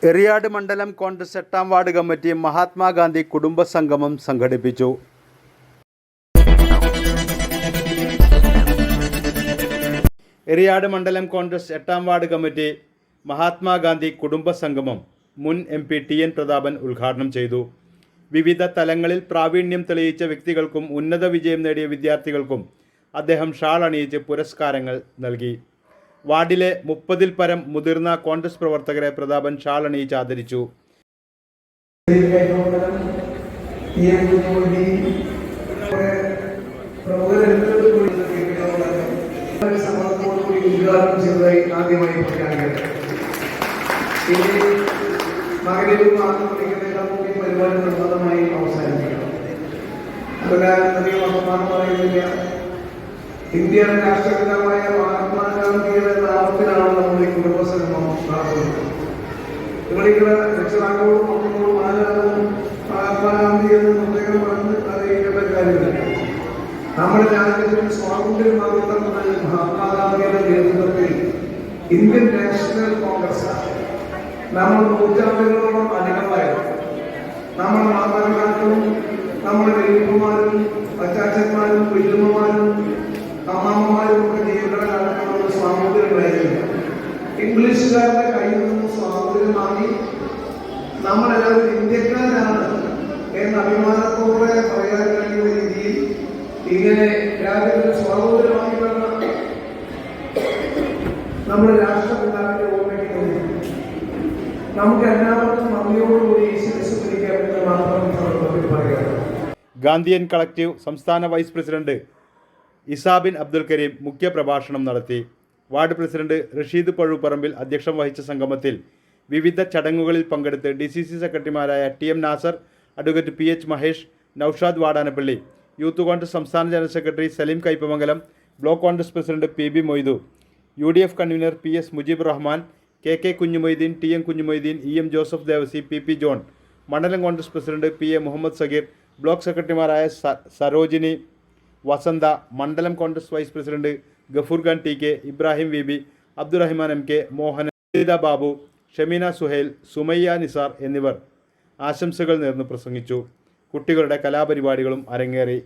എറിയാട് മണ്ഡലം Congress 8ാം ward committee Mahatma Gandhi കുടുംബ സംഗമം സംഘടിപ്പിച്ചു. എറിയാട് മണ്ഡലം കോൺഗ്രസ് 8ാം വാർഡ് കമ്മിറ്റി മഹാത്മാഗാന്ധി കുടുംബ സംഗമം മുൻ MP TN പ്രതാപൻ ഉദ്ഘാടനം ചെയ്തു. വിവിധ തലങ്ങളിൽ പ്രാവീണ്യം തെളിയിച്ച വ്യക്തികൾക്കും ഉന്നത വിജയം നേടിയ വിദ്യാർത്ഥികൾക്കും അദ്ദേഹം ഷാൾ അണിയിച്ച് പുരസ്കാരങ്ങൾ നൽകി. വാർഡിലെ 30-ൽ പരം മുതിർന്ന കോൺഗ്രസ് പ്രവർത്തകരെ പ്രതാപൻ ഷാൾ അണിയിച്ച് ആദരിച്ചു. ഇന്ത്യയുടെ രാഷ്ട്രപിതാവായ മഹാത്മാഗാന്ധിയുടെ നാമത്തിലാണ് നമ്മൾ ഈ കുടുംബസംഗമം നടത്തുന്നത്. നിങ്ങളിവിടെ രക്ഷിതാക്കളോടും മക്കളോടും ആരാധവും മഹാത്മാഗാന്ധി എന്ന് പ്രത്യേകം പറഞ്ഞ് അറിയിക്കേണ്ട കാര്യമില്ല. നമ്മുടെ രാജ്യത്തിന് സ്വാതന്ത്ര്യം നൽകുന്ന മഹാത്മാഗാന്ധിയുടെ നേതൃത്വത്തിൽ ഇന്ത്യൻ നാഷണൽ കോൺഗ്രസ് നമ്മൾ നൂറ്റാണ്ടുകളോളം അധികമായിരുന്നു. നമ്മുടെ മാതാപിതാക്കളും നമ്മുടെ വലിയപ്പന്മാരും അച്ചാച്ചന്മാരും വല്യമ്മമാരും അമ്മാമ്മമാരും ഒക്കെ ജീവിക്കുന്ന കാലത്ത് സ്വാതന്ത്ര്യം ഉണ്ടായിരുന്നില്ല. ഇംഗ്ലീഷുകാരുടെ കയ്യിൽ നിന്ന് സ്വാതന്ത്ര്യം വാങ്ങി നമ്മളെല്ലാവരും ഇന്ത്യക്കാരാണ് എന്ന അഭിമാനത്തോടെ പറയാൻ കഴിയുന്ന രീതിയിൽ ഇങ്ങനെ രാജ്യത്തിന് സ്വാതന്ത്ര്യം വാങ്ങി വന്ന നമ്മുടെ രാഷ്ട്രപിതാവിന്റെ ഓർമ്മയ്ക്ക് തോന്നി. നമുക്ക് എല്ലാവർക്കും നന്ദിയോടുകൂടി സ്മരിക്കാമെന്ന് മാത്രം പറയാം. ഗാന്ധിയൻ കളക്റ്റീവ് സംസ്ഥാന വൈസ് പ്രസിഡന്റ് ഇസാബിൻ അബ്ദുൽ കരീം മുഖ്യപ്രഭാഷണം നടത്തി. വാർഡ് പ്രസിഡന്റ് റഷീദ് പഴുപ്പറമ്പിൽ അധ്യക്ഷം വഹിച്ച സംഗമത്തിൽ വിവിധ ചടങ്ങുകളിൽ പങ്കെടുത്ത് DCC സെക്രട്ടറിമാരായ TM Nasar, advocate PH Mahesh, Noushad Vadanappally, youth Congress സംസ്ഥാന general secretary Saleem Kaipamangalam, block Congress president PB Moidu, UDF convener PS Mujeeb Rahman, KK Kunjumoideen, TM Kunjumoideen, EM Joseph Devasi, PP John, മണ്ഡലം കോൺഗ്രസ് പ്രസിഡന്റ് PA മുഹമ്മദ് സഗീർ, ബ്ലോക്ക് സെക്രട്ടറിമാരായ സരോജിനി, വസന്ത, മണ്ഡലം Congress vice president Gafoor Khan TK, Ibrahim VB, Abdurahiman MK, Mohan, Babu, Shameena Suhail, Sumayya Nisar എന്നിവർ ആശംസകൾ നേർന്ന് പ്രസംഗിച്ചു. കുട്ടികളുടെ കലാപരിപാടികളും അരങ്ങേറി.